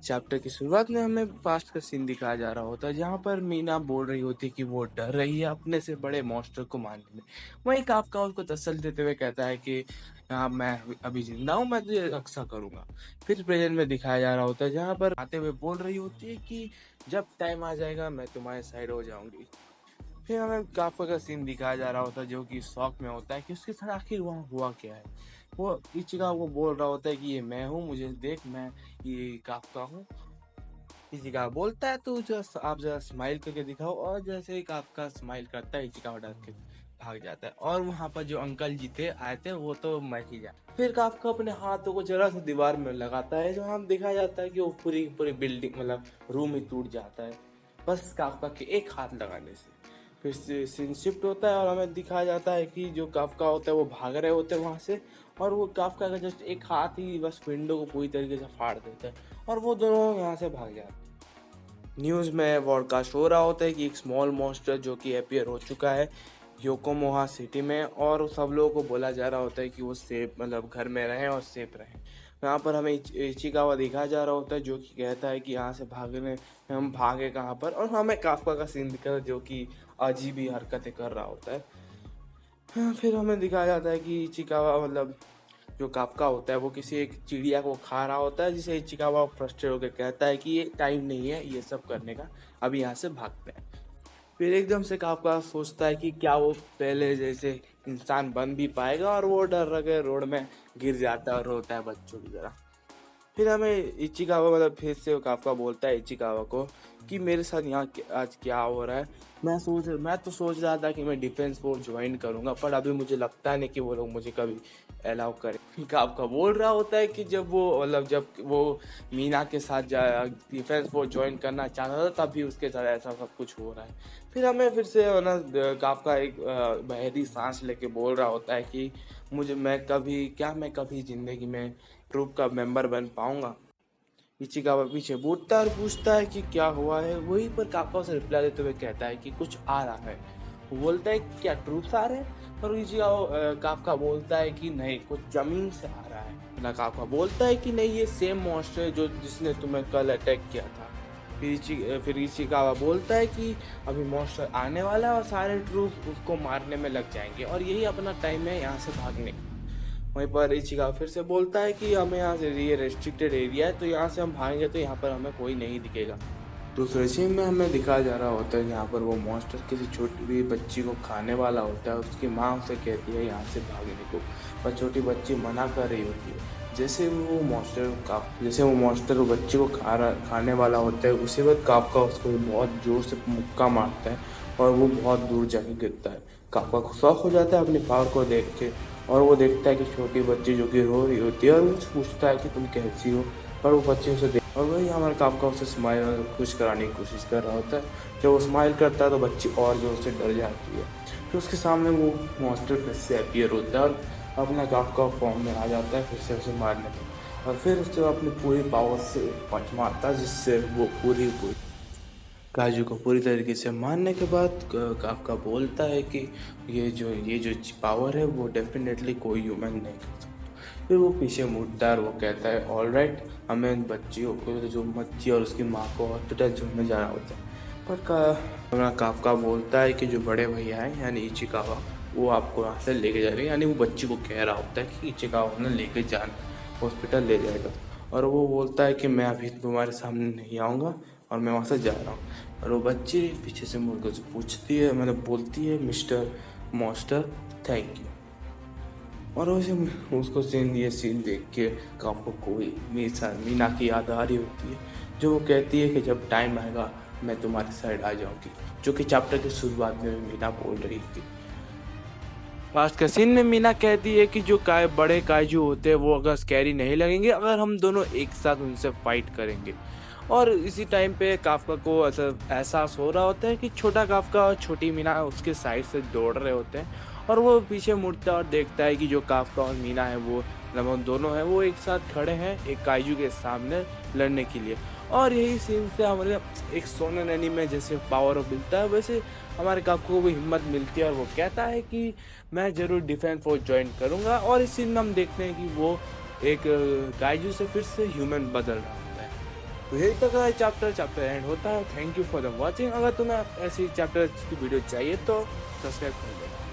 Chapter की शुरुआत में हमें पास्ट का सीन दिखाया जा रहा होता है जहाँ पर मीना बोल रही होती है कि वो डर रही है अपने से बड़े मॉन्स्टर को मारने में। वहीं काफका उसको तसल्ली देते हुए कहता है कि हाँ मैं अभी जिंदा हूँ, मैं तुझे रक्षा करूंगा। फिर प्रेजेंट में दिखाया जा रहा होता है जहाँ पर आते हुए बोल रही होती है कि जब टाइम आ जाएगा मैं तुम्हारे साइड हो जाऊंगी। फिर हमें काफका का सीन दिखाया जा रहा होता है जो कि शौक में होता है कि उसके साथ आखिर वहाँ हुआ क्या है। वो इचिका वो बोल रहा होता है कि ये मैं हूँ, मुझे देख, मैं ये काफका हूँ। इचिका बोलता है तो आप जरा स्माइल करके दिखाओ, और जैसे ही काफका स्माइल करता है इचिका डर के भाग जाता है। और वहाँ पर जो अंकल जी थे आए थे वो तो मर ही जाते। फिर काफका अपने हाथों को जरा सा दीवार में लगाता है, जो हम दिखाया जाता है कि वो पूरी पूरी बिल्डिंग मतलब रूम ही टूट जाता है बस काफका के एक हाथ लगाने से। फिर सीन शिफ्ट होता है और हमें दिखाया जाता है कि जो काफका होता है वो भाग रहे होते हैं वहाँ से, और वो काफका का जस्ट एक हाथ ही बस विंडो को पूरी तरीके से फाड़ देता है और वो दोनों यहाँ से भाग जाते हैं। न्यूज़ में ब्रॉडकास्ट हो रहा होता है कि एक स्मॉल मॉन्स्टर जो कि अपीयर हो चुका है योकोमोहा सिटी में, और सब लोगों को बोला जा रहा होता है कि वो सेफ मतलब घर में रहें और सेफ रहें। यहाँ पर हमें इचिकावा दिखाया जा रहा होता है जो कि कहता है कि यहाँ से भागने, हम भागे कहाँ पर, और हमें काफका का सीन दिखा है जो कि अजीब ही हरकतें कर रहा होता है। हाँ, फिर हमें दिखाया जाता है कि इचिकावा मतलब जो काफका होता है वो किसी एक चिड़िया को खा रहा होता है, जिसे इचिकावा फ्रस्ट्रेट होकर कहता है कि ये टाइम नहीं है ये सब करने का, अभी यहाँ से भागते हैं। फिर एकदम से काफका सोचता है कि क्या वो पहले जैसे इंसान बन भी पाएगा, और वो डर के रोड में गिर जाता है और रोता है बच्चों की तरह। फिर हमें इचिकावा मतलब फिर से काफका बोलता है इचिकावा को कि मेरे साथ यहाँ आज क्या हो रहा है। मैं तो सोच रहा था कि मैं डिफेंस फोर्स ज्वाइन करूंगा, पर अभी मुझे लगता नहीं कि वो लोग मुझे कभी अलाउ करें। काफका बोल रहा होता है कि जब वो मीना के साथ डिफेंस फोर्स ज्वाइन करना चाहता था तभी उसके साथ ऐसा सब कुछ हो रहा है। फिर हमें फिर से ना काफका एक बहरी सांस लेके बोल रहा होता है कि मैं कभी जिंदगी में ट्रूप का मेंबर बन पाऊंगा। इचिकावा पीछे बूटता और पूछता है कि क्या हुआ है। वहीं पर काफका उसे रिप्लाई देते हुए कहता है कि कुछ आ रहा है। वो बोलता है क्या ट्रूप्स आ रहे हैं, और इचिकावा काफका बोलता है कि नहीं, कुछ जमीन से आ रहा है ना। काफका बोलता है कि नहीं, ये सेम मॉन्स्टर है जो जिसने तुम्हें कल अटैक किया था। फिर इचिकावा बोलता है कि अभी मॉन्स्टर आने वाला है और सारे ट्रूप उसको मारने में लग जाएंगे और यही अपना टाइम है यहाँ से भागने का। वहीं पर इचिका फिर से बोलता है कि हमें यहाँ से, ये रेस्ट्रिक्टेड एरिया है तो यहाँ से हम भागेंगे तो यहाँ पर हमें कोई नहीं दिखेगा। दूसरे सीन में हमें दिखाया जा रहा होता है यहाँ पर वो मॉन्स्टर किसी छोटी भी बच्ची को खाने वाला होता है। उसकी माँ उसे कहती है यहाँ से भागने को, पर छोटी बच्ची मना कर रही होती है। जैसे वो मॉन्स्टर वो बच्ची को खाने वाला होता है, उसी वक्त काफका उसको बहुत जोर से मुक्का मारता है और वो बहुत दूर जाके गिरता है। काफका को शौक हो जाता है अपनी पावर को देख के, और वो देखता है कि छोटी बच्ची जो कि रो रही होती है और उससे पूछता है कि तुम कैसी हो, और वो बच्चे उसे देख, और वही हमारे काफका उसे स्माइल और खुश कराने की कोशिश कर रहा होता है। जब वो स्माइल करता है तो बच्ची और जोर से डर जाती है। फिर उसके सामने वो मॉन्स्टर फिर से अपीयर होता है और अपना काफका फॉर्म में आ जाता है फिर से उसे मारने में, और फिर उससे अपनी पूरी पावर से पंच मारता है जिससे वो पूरी काजू को पूरी तरीके से मारने के बाद काफका बोलता है कि ये जो पावर है वो डेफिनेटली कोई ह्यूमन नहीं कर सकता। फिर वो पीछे मुड़ता है और वो कहता है ऑल राइट, हमें इन बच्चियों को, जो बच्ची और उसकी माँ को हॉस्पिटल छोड़ने जाना होता है। पर काफका बोलता है कि जो बड़े भैया हैं यानी इचिकावा, वो आपको यहाँ से लेके जा रहे हैं, यानी वो बच्ची को कह रहा होता है कि इचिकावा उन्हें लेके जाना हॉस्पिटल ले जाएगा। और वो बोलता है कि मैं अभी तुम्हारे सामने नहीं आऊँगा और मैं वहाँ से जा रहा हूँ। और वो बच्ची पीछे से मुड़कर से पूछती है, मतलब बोलती है, मिस्टर मॉन्स्टर थैंक यू। और वैसे उसको ये सीन देख के काफका कोई मीना की याद आ रही होती है, जो वो कहती है कि जब टाइम आएगा मैं तुम्हारी साइड आ जाऊंगी, जो कि चैप्टर की शुरुआत में मीना बोल रही थी। फास्ट का सीन में मीना कहती है कि जो बड़े काइजू होते हैं वो अगर स्कैरी नहीं लगेंगे अगर हम दोनों एक साथ उनसे फाइट करेंगे। और इसी टाइम पे काफका को ऐसा एहसास हो रहा होता है कि छोटा काफका और छोटी मीना उसके साइड से दौड़ रहे होते हैं, और वो पीछे मुड़ता है और देखता है कि जो काफका और मीना है वो मतलब दोनों हैं वो एक साथ खड़े हैं एक काइजू के सामने लड़ने के लिए। और यही सीन से हमारे एक सोनन एनीमे जैसे पावर मिलता है, वैसे हमारे काफका को भी हिम्मत मिलती है और वो कहता है कि मैं ज़रूर डिफेंस फोर्स ज्वाइन करूँगा। और इस सीन में हम देखते हैं कि वो एक काइजू से फिर से ह्यूमन बदल रहा होता है। तो यही तक है चैप्टर एंड होता है। Thank you for the watching. अगर तुम्हें ऐसी चैप्टर की वीडियो चाहिए तो सब्सक्राइब कर लेना।